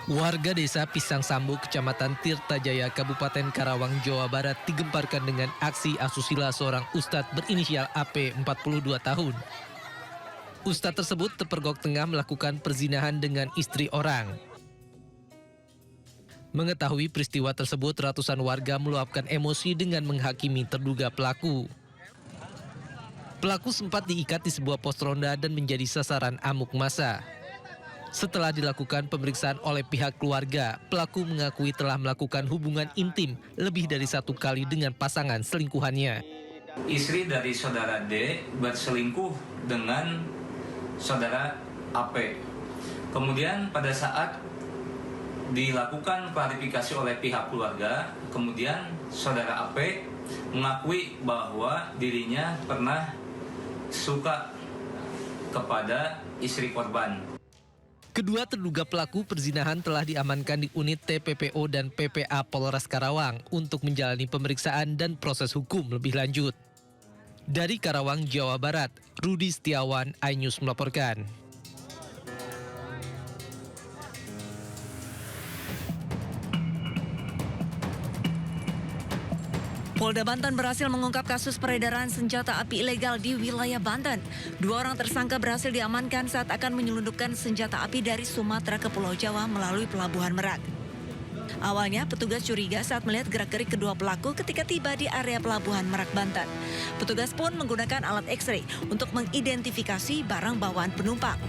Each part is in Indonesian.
Warga desa Pisang Sambu, Kecamatan Tirtajaya, Kabupaten Karawang, Jawa Barat digemparkan dengan aksi asusila seorang ustadz berinisial AP 42 tahun. Ustadz tersebut terpergok tengah melakukan perzinahan dengan istri orang. Mengetahui peristiwa tersebut, ratusan warga meluapkan emosi dengan menghakimi terduga pelaku. Pelaku sempat diikat di sebuah pos ronda dan menjadi sasaran amuk massa. Setelah dilakukan pemeriksaan oleh pihak keluarga, pelaku mengakui telah melakukan hubungan intim lebih dari satu kali dengan pasangan selingkuhannya. Istri dari saudara D berselingkuh dengan saudara AP. Kemudian pada saat dilakukan klarifikasi oleh pihak keluarga, kemudian saudara AP mengakui bahwa dirinya pernah suka kepada istri korban. Kedua terduga pelaku perzinahan telah diamankan di unit TPPO dan PPA Polres Karawang untuk menjalani pemeriksaan dan proses hukum lebih lanjut. Dari Karawang, Jawa Barat, Rudi Setiawan, iNews melaporkan. Polda Banten berhasil mengungkap kasus peredaran senjata api ilegal di wilayah Banten. 2 orang tersangka berhasil diamankan saat akan menyelundupkan senjata api dari Sumatera ke Pulau Jawa melalui Pelabuhan Merak. Awalnya petugas curiga saat melihat gerak-gerik kedua pelaku ketika tiba di area Pelabuhan Merak, Banten. Petugas pun menggunakan alat X-ray untuk mengidentifikasi barang bawaan penumpang.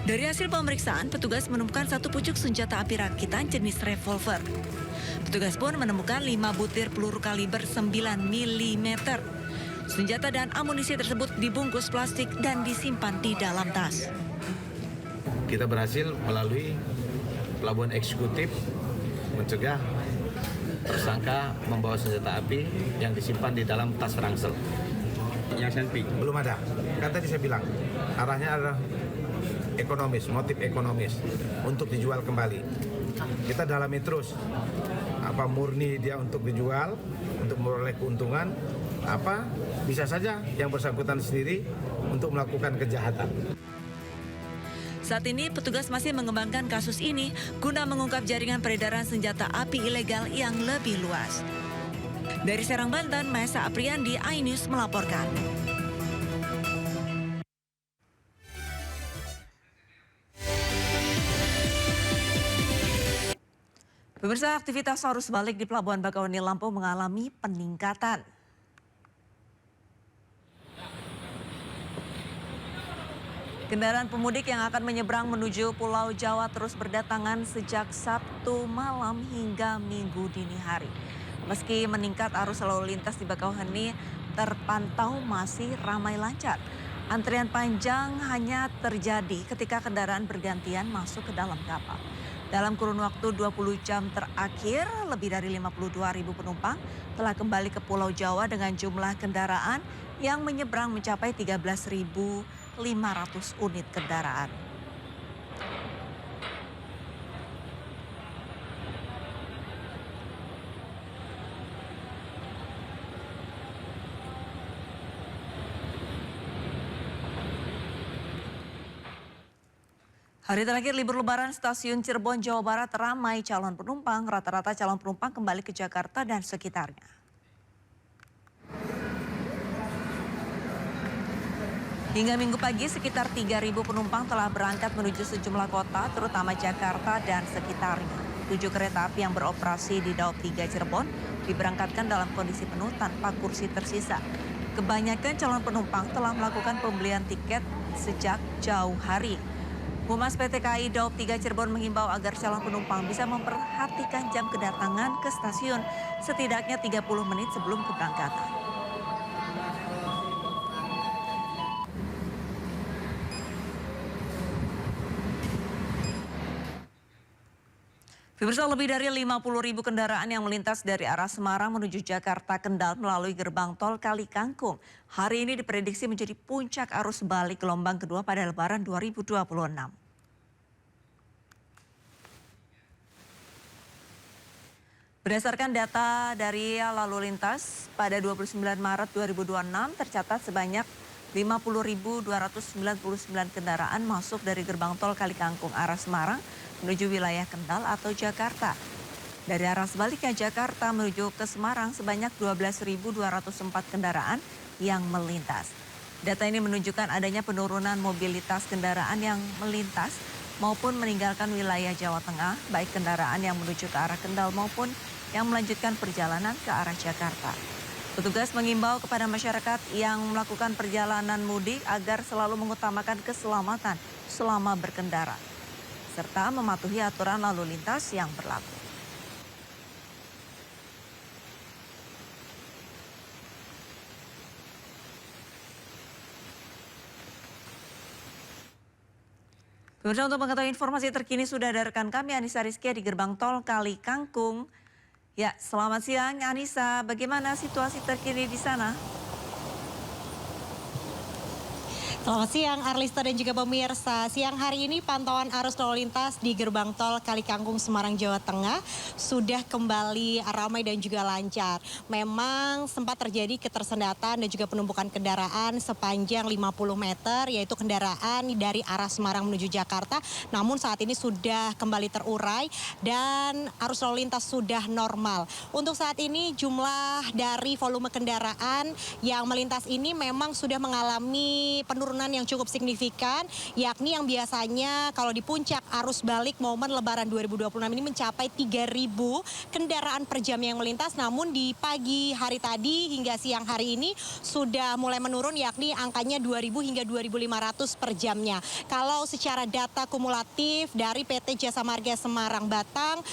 Dari hasil pemeriksaan, petugas menemukan satu pucuk senjata api rakitan jenis revolver. Petugas pun menemukan 5 butir peluru kaliber 9 mm. Senjata dan amunisi tersebut dibungkus plastik dan disimpan di dalam tas. Kita berhasil melalui pelabuhan eksekutif mencegah tersangka membawa senjata api yang disimpan di dalam tas ransel. Yang selfie? Belum ada. Kan tadi saya bilang, arahnya adalah ekonomis, motif ekonomis untuk dijual kembali. Kita dalami terus, apa murni dia untuk dijual, untuk memperoleh keuntungan, apa bisa saja yang bersangkutan sendiri untuk melakukan kejahatan. Saat ini petugas masih mengembangkan kasus ini guna mengungkap jaringan peredaran senjata api ilegal yang lebih luas. Dari Serang, Banten, Maesa Apriandi, iNews melaporkan. Pemirsa, aktivitas arus balik di Pelabuhan Bakauheni, Lampung mengalami peningkatan. Kendaraan pemudik yang akan menyeberang menuju Pulau Jawa terus berdatangan sejak Sabtu malam hingga Minggu dini hari. Meski meningkat, arus lalu lintas di Bakauheni terpantau masih ramai lancar. Antrian panjang hanya terjadi ketika kendaraan bergantian masuk ke dalam kapal. Dalam kurun waktu 20 jam terakhir, lebih dari 52.000 penumpang telah kembali ke Pulau Jawa dengan jumlah kendaraan yang menyeberang mencapai 13.500 unit kendaraan. Hari terakhir libur lebaran stasiun Cirebon, Jawa Barat ramai calon penumpang. Rata-rata calon penumpang kembali ke Jakarta dan sekitarnya. Hingga Minggu pagi sekitar 3.000 penumpang telah berangkat menuju sejumlah kota, terutama Jakarta dan sekitarnya. 7 kereta api yang beroperasi di Daob 3 Cirebon diberangkatkan dalam kondisi penuh tanpa kursi tersisa. Kebanyakan calon penumpang telah melakukan pembelian tiket sejak jauh hari. Humas PT KAI Daob 3 Cirebon menghimbau agar calon penumpang bisa memperhatikan jam kedatangan ke stasiun setidaknya 30 menit sebelum keberangkatan. Pemirsa, lebih dari 50.000 kendaraan yang melintas dari arah Semarang menuju Jakarta Kendal melalui gerbang tol Kali Kangkung. Hari ini diprediksi menjadi puncak arus balik gelombang kedua pada Lebaran 2026. Berdasarkan data dari lalu lintas, pada 29 Maret 2026 tercatat sebanyak 50.299 kendaraan masuk dari gerbang tol Kalikangkung arah Semarang menuju wilayah Kendal atau Jakarta. Dari arah sebaliknya Jakarta menuju ke Semarang sebanyak 12.204 kendaraan yang melintas. Data ini menunjukkan adanya penurunan mobilitas kendaraan yang melintas maupun meninggalkan wilayah Jawa Tengah, baik kendaraan yang menuju ke arah Kendal maupun yang melanjutkan perjalanan ke arah Jakarta. Petugas mengimbau kepada masyarakat yang melakukan perjalanan mudik agar selalu mengutamakan keselamatan selama berkendara, serta mematuhi aturan lalu lintas yang berlaku. Pemirsa, untuk mengetahui informasi terkini sudah ada rekan kami Anissa Rizkia di gerbang tol Kali Kangkung. Ya, selamat siang Anissa, bagaimana situasi terkini di sana? Selamat siang Arlista dan juga pemirsa. Siang hari ini pantauan arus lalu lintas di gerbang tol Kali Kangkung Semarang Jawa Tengah sudah kembali ramai dan juga lancar. Memang sempat terjadi ketersendatan dan juga penumpukan kendaraan sepanjang 50 meter yaitu kendaraan dari arah Semarang menuju Jakarta. Namun saat ini sudah kembali terurai dan arus lalu lintas sudah normal. Untuk saat ini jumlah dari volume kendaraan yang melintas ini memang sudah mengalami penurunan yang cukup signifikan, yakni yang biasanya kalau di puncak arus balik momen Lebaran 2026 ini mencapai 3.000 kendaraan per jam yang melintas, namun di pagi hari tadi hingga siang hari ini sudah mulai menurun, yakni angkanya 2.000 hingga 2.500 per jamnya. Kalau secara data kumulatif dari PT Jasa Marga Semarang Batang,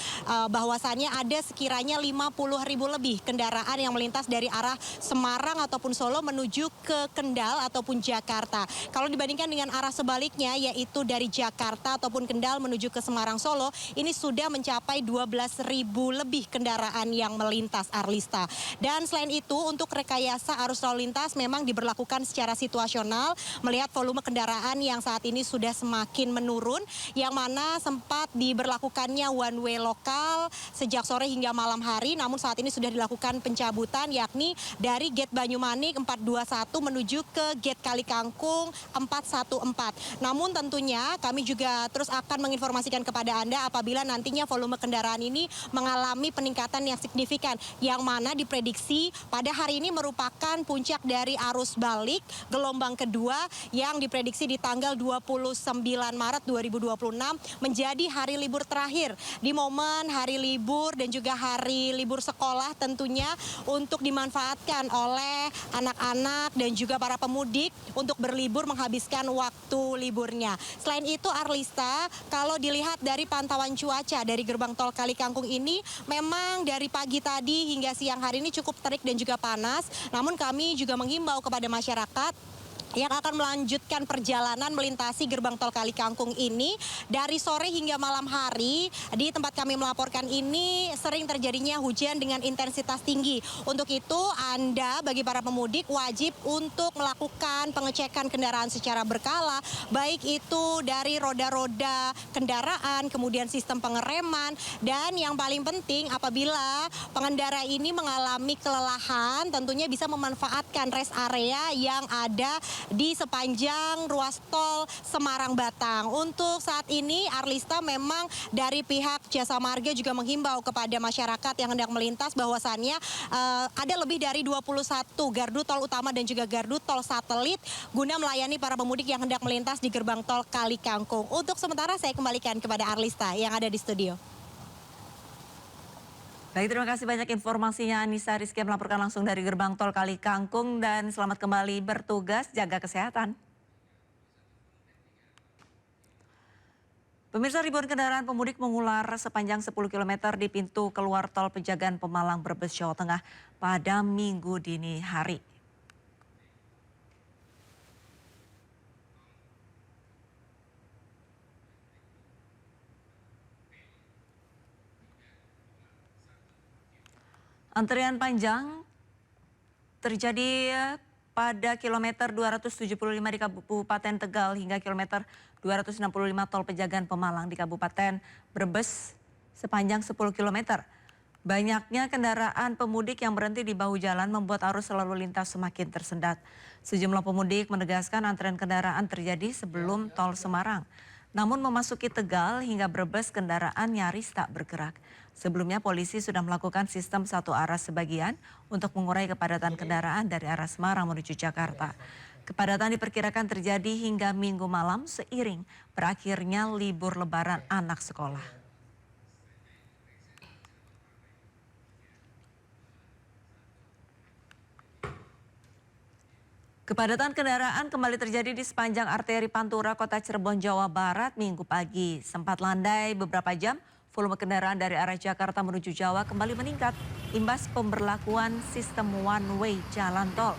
bahwasannya ada sekiranya 50.000 lebih kendaraan yang melintas dari arah Semarang ataupun Solo menuju ke Kendal ataupun Jakarta. Kalau dibandingkan dengan arah sebaliknya yaitu dari Jakarta ataupun Kendal menuju ke Semarang Solo, ini sudah mencapai 12.000 lebih kendaraan yang melintas, Arlista. Dan selain itu untuk rekayasa arus lalu lintas memang diberlakukan secara situasional melihat volume kendaraan yang saat ini sudah semakin menurun, yang mana sempat diberlakukannya one way lokal sejak sore hingga malam hari, namun saat ini sudah dilakukan pencabutan yakni dari gate Banyumanik 421 menuju ke gate Kali Kangkung 414. Namun tentunya kami juga terus akan menginformasikan kepada Anda apabila nantinya volume kendaraan ini mengalami peningkatan yang signifikan, yang mana diprediksi pada hari ini merupakan puncak dari arus balik gelombang kedua yang diprediksi di tanggal 29 Maret 2026 menjadi hari libur terakhir di momen hari libur dan juga hari libur sekolah, tentunya untuk dimanfaatkan oleh anak-anak dan juga para pemudik untuk berlibur menghabiskan waktu liburnya. Selain itu Arlista, kalau dilihat dari pantauan cuaca dari gerbang tol Kali Kangkung ini memang dari pagi tadi hingga siang hari ini cukup terik dan juga panas. Namun kami juga menghimbau kepada masyarakat yang akan melanjutkan perjalanan melintasi gerbang tol Kali Kangkung ini dari sore hingga malam hari. Di tempat kami melaporkan ini sering terjadinya hujan dengan intensitas tinggi. Untuk itu Anda bagi para pemudik wajib untuk melakukan pengecekan kendaraan secara berkala, baik itu dari roda-roda kendaraan, kemudian sistem pengereman, dan yang paling penting apabila pengendara ini mengalami kelelahan tentunya bisa memanfaatkan rest area yang ada di sepanjang ruas tol Semarang Batang. Untuk saat ini Arlista memang dari pihak Jasa Marga juga menghimbau kepada masyarakat yang hendak melintas bahwasannya ada lebih dari 21 gardu tol utama dan juga gardu tol satelit guna melayani para pemudik yang hendak melintas di gerbang tol Kali Kangkung. Untuk sementara saya kembalikan kepada Arlista yang ada di studio. Baik, terima kasih banyak informasinya Anissa Rizky melaporkan langsung dari gerbang tol Kali Kangkung, dan selamat kembali bertugas, jaga kesehatan. Pemirsa, ribuan kendaraan pemudik mengular sepanjang 10 km di pintu keluar tol Pejagan Pemalang Brebes, Jawa Tengah pada Minggu dini hari. Antrian panjang terjadi pada kilometer 275 di Kabupaten Tegal hingga kilometer 265 tol Pejagan Pemalang di Kabupaten Brebes sepanjang 10 km. Banyaknya kendaraan pemudik yang berhenti di bahu jalan membuat arus lalu lintas semakin tersendat. Sejumlah pemudik menegaskan antrean kendaraan terjadi sebelum tol Semarang. Namun memasuki Tegal hingga Brebes kendaraan nyaris tak bergerak. Sebelumnya polisi sudah melakukan sistem satu arah sebagian untuk mengurai kepadatan kendaraan dari arah Semarang menuju Jakarta. Kepadatan diperkirakan terjadi hingga Minggu malam seiring berakhirnya libur lebaran anak sekolah. Kepadatan kendaraan kembali terjadi di sepanjang arteri Pantura, Kota Cirebon, Jawa Barat, Minggu pagi. Sempat landai beberapa jam, volume kendaraan dari arah Jakarta menuju Jawa kembali meningkat imbas pemberlakuan sistem one way jalan tol.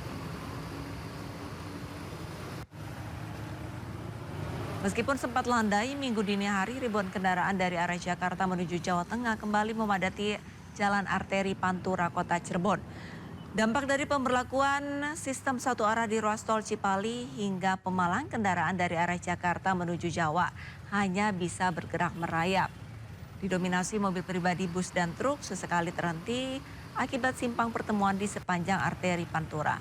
Meskipun sempat landai, Minggu dini hari ribuan kendaraan dari arah Jakarta menuju Jawa Tengah kembali memadati jalan arteri Pantura, Kota Cirebon. Dampak dari pemberlakuan sistem satu arah di ruas tol Cipali hingga Pemalang, kendaraan dari arah Jakarta menuju Jawa hanya bisa bergerak merayap. Didominasi mobil pribadi, bus dan truk sesekali terhenti akibat simpang pertemuan di sepanjang arteri Pantura.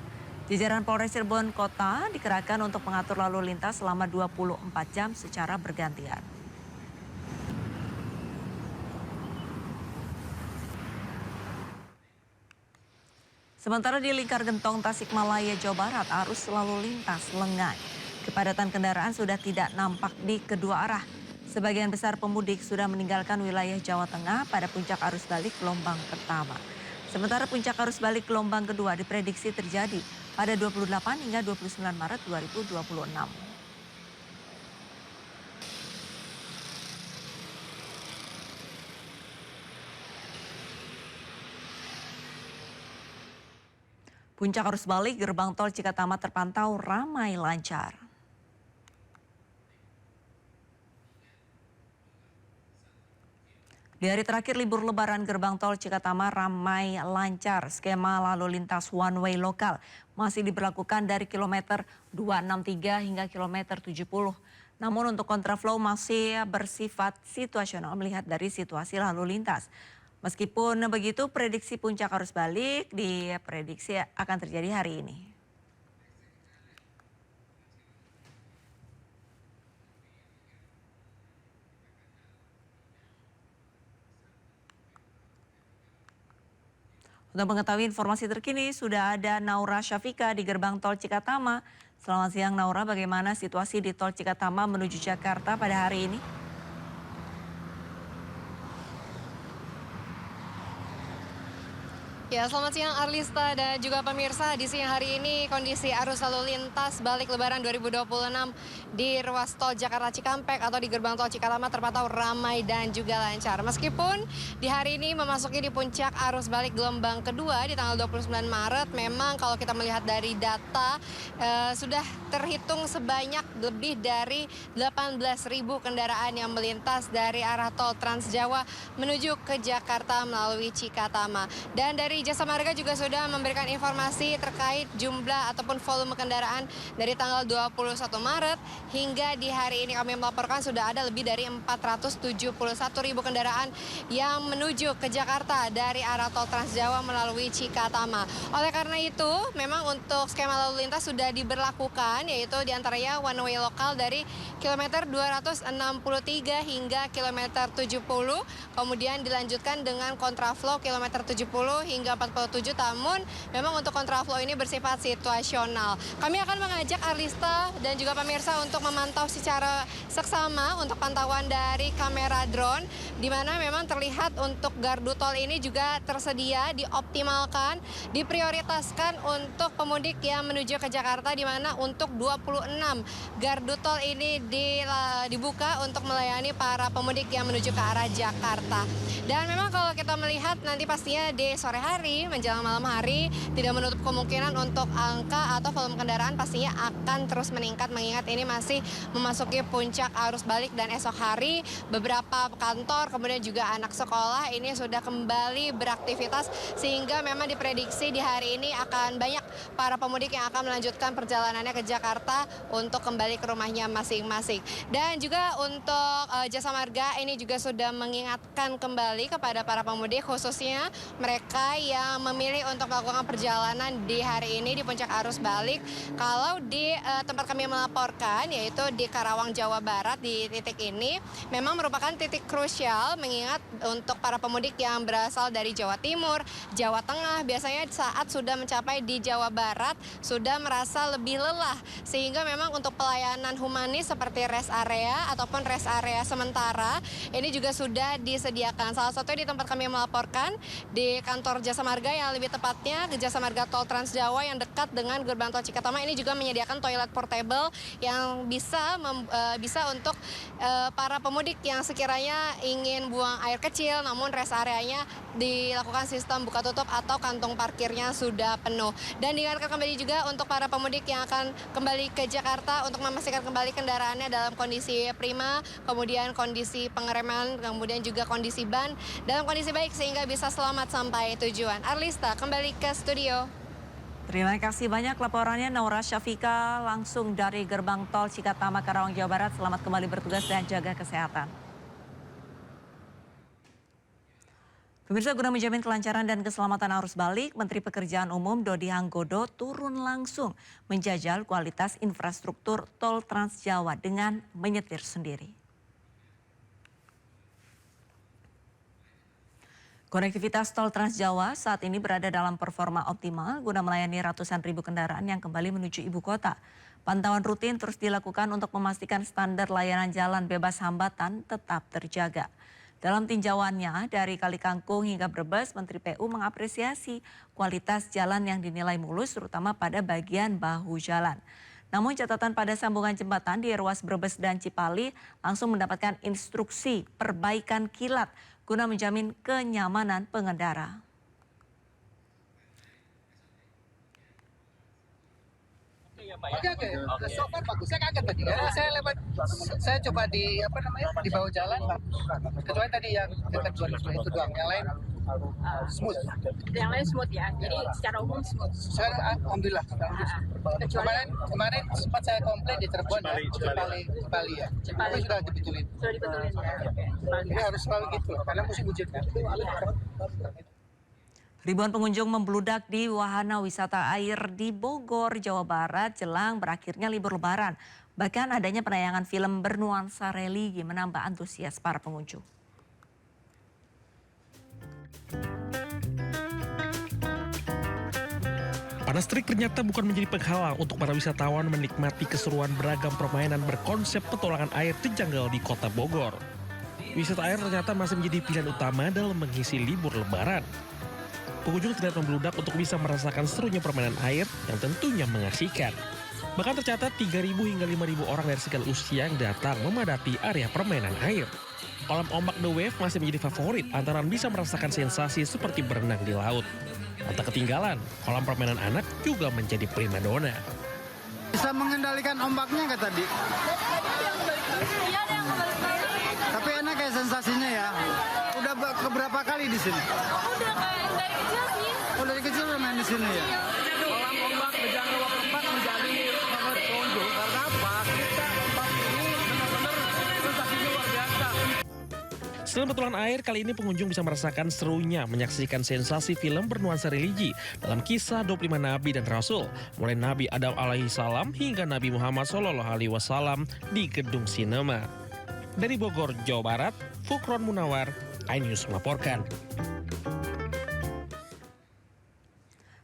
Jajaran Polres Cirebon Kota dikerahkan untuk mengatur lalu lintas selama 24 jam secara bergantian. Sementara di Lingkar Gentong, Tasikmalaya, Jawa Barat, arus lalu lintas lengang. Kepadatan kendaraan sudah tidak nampak di kedua arah. Sebagian besar pemudik sudah meninggalkan wilayah Jawa Tengah pada puncak arus balik gelombang pertama. Sementara puncak arus balik gelombang kedua diprediksi terjadi pada 28 hingga 29 Maret 2026. Puncak arus balik gerbang tol Cikatama terpantau ramai lancar. Di hari terakhir libur lebaran gerbang tol Cikatama ramai lancar. Skema lalu lintas one way lokal masih diberlakukan dari kilometer 263 hingga kilometer 70. Namun untuk kontraflow masih bersifat situasional melihat dari situasi lalu lintas. Meskipun begitu, prediksi puncak arus balik diprediksi akan terjadi hari ini. Untuk mengetahui informasi terkini, sudah ada Naura Syafika di gerbang tol Cikatama. Selamat siang Naura, bagaimana situasi di tol Cikatama menuju Jakarta pada hari ini? Ya, selamat siang Arlista dan juga pemirsa. Di siang hari ini kondisi arus lalu lintas balik lebaran 2026 di ruas tol Jakarta Cikampek atau di gerbang tol Cikatama terpantau ramai dan juga lancar. Meskipun di hari ini memasuki di puncak arus balik gelombang kedua di tanggal 29 Maret, memang kalau kita melihat dari data sudah terhitung sebanyak lebih dari 18.000 kendaraan yang melintas dari arah tol Trans Jawa menuju ke Jakarta melalui Cikatama. Dan dari Jasa Marga juga sudah memberikan informasi terkait jumlah ataupun volume kendaraan dari tanggal 21 Maret hingga di hari ini kami melaporkan sudah ada lebih dari 471.000 kendaraan yang menuju ke Jakarta dari arah tol Trans Jawa melalui Cikatama. Oleh karena itu, memang untuk skema lalu lintas sudah diberlakukan, yaitu diantaranya one way lokal dari kilometer 263 hingga kilometer 70, kemudian dilanjutkan dengan kontraflow kilometer 70 hingga 47, namun memang untuk kontraflow ini bersifat situasional. Kami akan mengajak Arlista dan juga pemirsa untuk memantau secara seksama untuk pantauan dari kamera drone, di mana memang terlihat untuk gardu tol ini juga tersedia, dioptimalkan, diprioritaskan untuk pemudik yang menuju ke Jakarta, di mana untuk 26 gardu tol ini dibuka untuk melayani para pemudik yang menuju ke arah Jakarta. Dan memang kalau kita melihat nanti pastinya di sore hari hari menjelang malam hari tidak menutup kemungkinan untuk angka atau volume kendaraan pastinya akan terus meningkat mengingat ini masih memasuki puncak arus balik dan esok hari beberapa kantor kemudian juga anak sekolah ini sudah kembali beraktivitas sehingga memang diprediksi di hari ini akan banyak para pemudik yang akan melanjutkan perjalanannya ke Jakarta untuk kembali ke rumahnya masing-masing. Dan juga untuk Jasa Marga ini juga sudah mengingatkan kembali kepada para pemudik khususnya mereka yang memilih untuk melakukan perjalanan di hari ini di puncak arus balik. Kalau di tempat kami melaporkan yaitu di Karawang, Jawa Barat, di titik ini memang merupakan titik krusial mengingat untuk para pemudik yang berasal dari Jawa Timur, Jawa Tengah biasanya saat sudah mencapai di Jawa Barat sudah merasa lebih lelah sehingga memang untuk pelayanan humanis seperti rest area ataupun rest area sementara ini juga sudah disediakan. Salah satunya di tempat kami melaporkan di kantor Jasa Marga yang lebih tepatnya ke Jasa Marga Tol Trans Jawa yang dekat dengan gerbang tol Cikatama ini juga menyediakan toilet portable yang bisa untuk para pemudik yang sekiranya ingin buang air kecil namun rest areanya dilakukan sistem buka tutup atau kantong parkirnya sudah penuh. Dan diingatkan kembali juga untuk para pemudik yang akan kembali ke Jakarta untuk memastikan kembali kendaraannya dalam kondisi prima, kemudian kondisi pengereman, kemudian juga kondisi ban dalam kondisi baik sehingga bisa selamat sampai tujuan. Arlista, kembali ke studio. Terima kasih banyak laporannya Naura Syafika langsung dari gerbang tol Cikatama, Karawang, Jawa Barat. Selamat kembali bertugas dan jaga kesehatan. Pemirsa, guna menjamin kelancaran dan keselamatan arus balik, Menteri Pekerjaan Umum Dodi Hanggodo turun langsung menjajal kualitas infrastruktur tol Trans Jawa dengan menyetir sendiri. Konektivitas tol Trans Jawa saat ini berada dalam performa optimal guna melayani ratusan ribu kendaraan yang kembali menuju ibu kota. Pantauan rutin terus dilakukan untuk memastikan standar layanan jalan bebas hambatan tetap terjaga. Dalam tinjauannya dari Kali Kangkung hingga Brebes, Menteri PU mengapresiasi kualitas jalan yang dinilai mulus terutama pada bagian bahu jalan. Namun catatan pada sambungan jembatan di ruas Brebes dan Cipali langsung mendapatkan instruksi perbaikan kilat guna menjamin kenyamanan pengendara. Oke. So far bagus. Saya kaget tadi. Saya coba di di bawah jalan. Kecuali tadi yang dekat itu doang. Yang lain smooth. Yang lain smooth ya. Jadi secara umum smooth. Sekarang alhamdulillah. Kemarin sempat saya komplain di Cirebon ya. Cipali ya. Tapi sudah dibetulin. Sudah dibetulin ya. Ini harus selalu gitu karena musim hujan kan. Ribuan pengunjung membludak di wahana wisata air di Bogor, Jawa Barat jelang berakhirnya libur lebaran. Bahkan adanya penayangan film bernuansa religi menambah antusias para pengunjung. Panas terik ternyata bukan menjadi penghalang untuk para wisatawan menikmati keseruan beragam permainan berkonsep petualangan air terjangkau di kota Bogor. Wisata air ternyata masih menjadi pilihan utama dalam mengisi libur lebaran. Pengunjung terlihat membludak untuk bisa merasakan serunya permainan air yang tentunya mengasihkan. Bahkan tercatat 3.000 hingga 5.000 orang dari segala usia yang datang memadati area permainan air. Kolam ombak The Wave masih menjadi favorit antara bisa merasakan sensasi seperti berenang di laut. Tak ketinggalan, kolam permainan anak juga menjadi primadona. Bisa mengendalikan ombaknya nggak tadi? Tapi enak kayak sensasinya ya. Udah keberapa kali di sini? Udah kayak dari kecil sih. Oh dari kecil udah main di sini ya? Kolam ombak Bejana Waterpark menjadi favorit pengunjung karena apa? Kita ombak ini benar-benar sensasinya luar biasa. Selain petualangan air, kali ini pengunjung bisa merasakan serunya menyaksikan sensasi film bernuansa religi dalam kisah 25 Nabi dan Rasul, mulai Nabi Adam alaihissalam hingga Nabi Muhammad SAW di gedung sinema. Dari Bogor, Jawa Barat, Fukron Munawar, iNews melaporkan.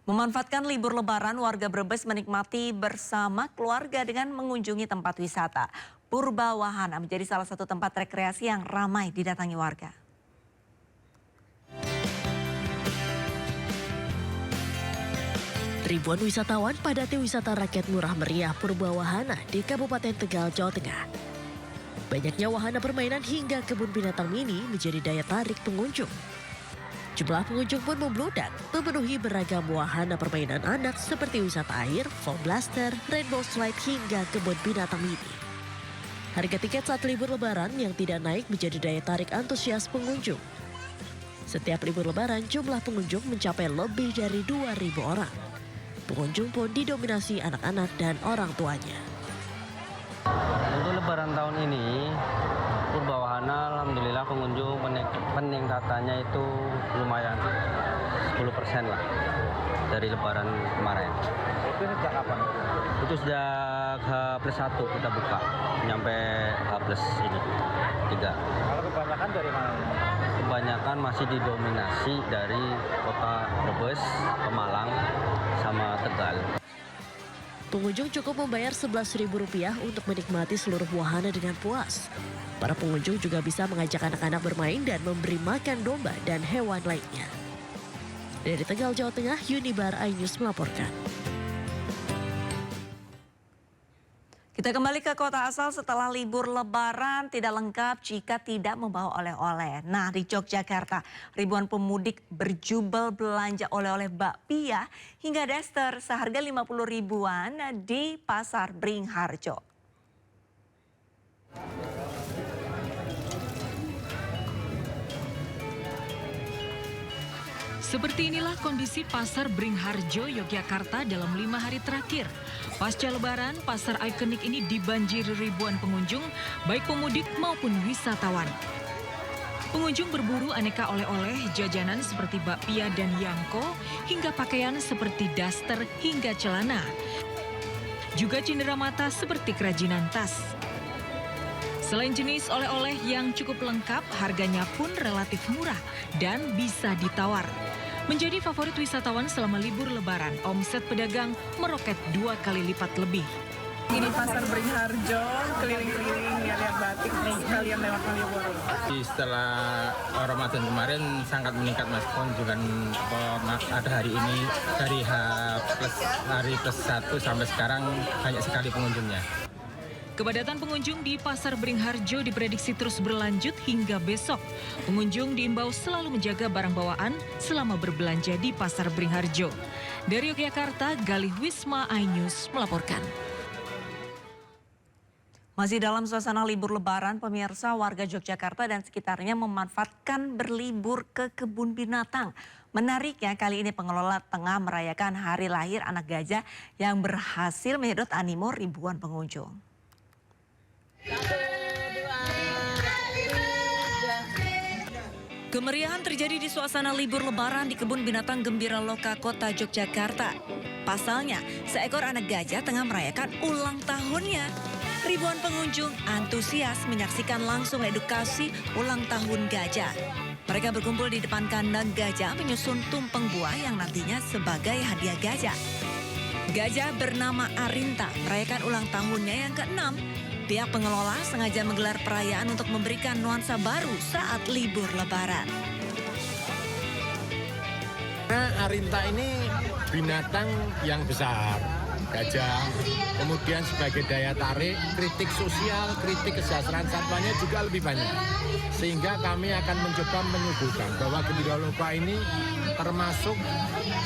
Memanfaatkan libur lebaran, warga Brebes menikmati bersama keluarga dengan mengunjungi tempat wisata. Purba Wahana menjadi salah satu tempat rekreasi yang ramai didatangi warga. Ribuan wisatawan padati wisata rakyat murah meriah Purba Wahana di Kabupaten Tegal, Jawa Tengah. Banyaknya wahana permainan hingga kebun binatang mini menjadi daya tarik pengunjung. Jumlah pengunjung pun membludak, memenuhi beragam wahana permainan anak seperti wisata air, foam blaster, rainbow slide hingga kebun binatang mini. Harga tiket saat libur lebaran yang tidak naik menjadi daya tarik antusias pengunjung. Setiap libur lebaran jumlah pengunjung mencapai lebih dari 2.000 orang. Pengunjung pun didominasi anak-anak dan orang tuanya. Untuk lebaran tahun ini, Purbawahana alhamdulillah pengunjung peningkatannya itu lumayan 10% lah dari lebaran kemarin. Itu sejak kapan? Itu sejak H+1 kita buka, nyampe H+3. Kalau kebanyakan dari mana? Kebanyakan masih didominasi dari kota Brebes, Pemalang, sama Tegal. Pengunjung cukup membayar Rp11.000 untuk menikmati seluruh wahana dengan puas. Para pengunjung juga bisa mengajak anak-anak bermain dan memberi makan domba dan hewan lainnya. Dari Tegal, Jawa Tengah, Unibar iNews melaporkan. Kita kembali ke kota asal setelah libur lebaran tidak lengkap jika tidak membawa oleh-oleh. Nah, di Yogyakarta, ribuan pemudik berjubel belanja oleh-oleh bakpia hingga daster seharga 50 ribuan di Pasar Bringharjo. Seperti inilah kondisi Pasar Bringharjo, Yogyakarta dalam 5 hari terakhir. Pasca Lebaran, pasar ikonik ini dibanjiri ribuan pengunjung, baik pemudik maupun wisatawan. Pengunjung berburu aneka oleh-oleh, jajanan seperti bakpia dan yangko, hingga pakaian seperti daster hingga celana. Juga cindera mata seperti kerajinan tas. Selain jenis oleh-oleh yang cukup lengkap, harganya pun relatif murah dan bisa ditawar. Menjadi favorit wisatawan selama libur lebaran, omset pedagang meroket 2 kali lipat lebih. Ini Pasar Bringharjo, keliling-keliling lihat batik nih, kalian lewat Malioboro. Setelah Ramadan kemarin sangat meningkat mas, kunjungan ada hari ini dari hari +1 sampai sekarang banyak sekali pengunjungnya. Kepadatan pengunjung di Pasar Bringharjo diprediksi terus berlanjut hingga besok. Pengunjung diimbau selalu menjaga barang bawaan selama berbelanja di Pasar Bringharjo. Dari Yogyakarta, Galih Wisma iNews melaporkan. Masih dalam suasana libur lebaran, pemirsa, warga Yogyakarta dan sekitarnya memanfaatkan berlibur ke kebun binatang. Menariknya kali ini pengelola tengah merayakan hari lahir anak gajah yang berhasil menyedot animo ribuan pengunjung. Kemeriahan terjadi di suasana libur lebaran di kebun binatang Gembira Loka Kota Yogyakarta. Pasalnya, seekor anak gajah tengah merayakan ulang tahunnya. Ribuan pengunjung antusias menyaksikan langsung edukasi ulang tahun gajah. Mereka berkumpul di depan kandang gajah menyusun tumpeng buah yang nantinya sebagai hadiah gajah. Gajah bernama Arinta merayakan ulang tahunnya yang ke-6. Pihak pengelola sengaja menggelar perayaan untuk memberikan nuansa baru saat libur lebaran. Karena Arinta ini binatang yang besar, gajah. Kemudian sebagai daya tarik, kritik sosial, kritik kesejahteraan satwanya juga lebih banyak. Sehingga kami akan mencoba menyuguhkan bahwa Gembira Loka ini termasuk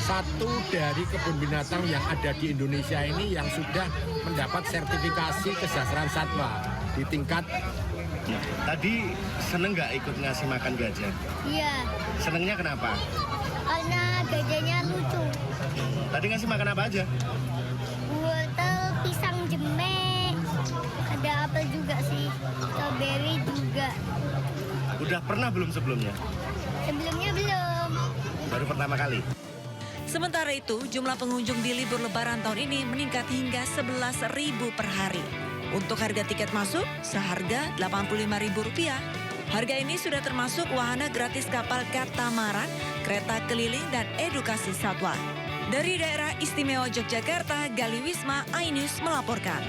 satu dari kebun binatang yang ada di Indonesia ini yang sudah mendapat sertifikasi kesejahteraan satwa di tingkat. Tadi seneng nggak ikut ngasih makan gajah? Iya. Senengnya kenapa? Karena gajahnya lucu. Tadi ngasih makan apa aja? Wortel, pisang jemek, ada apel juga sih, strawberry juga. Udah pernah belum sebelumnya? Sebelumnya belum. Baru pertama kali? Sementara itu, jumlah pengunjung di libur lebaran tahun ini meningkat hingga 11.000 per hari. Untuk harga tiket masuk seharga Rp85.000. Harga ini sudah termasuk wahana gratis kapal katamaran, kereta keliling, dan edukasi satwa. Dari daerah istimewa Yogyakarta, Galih Wisma iNews melaporkan.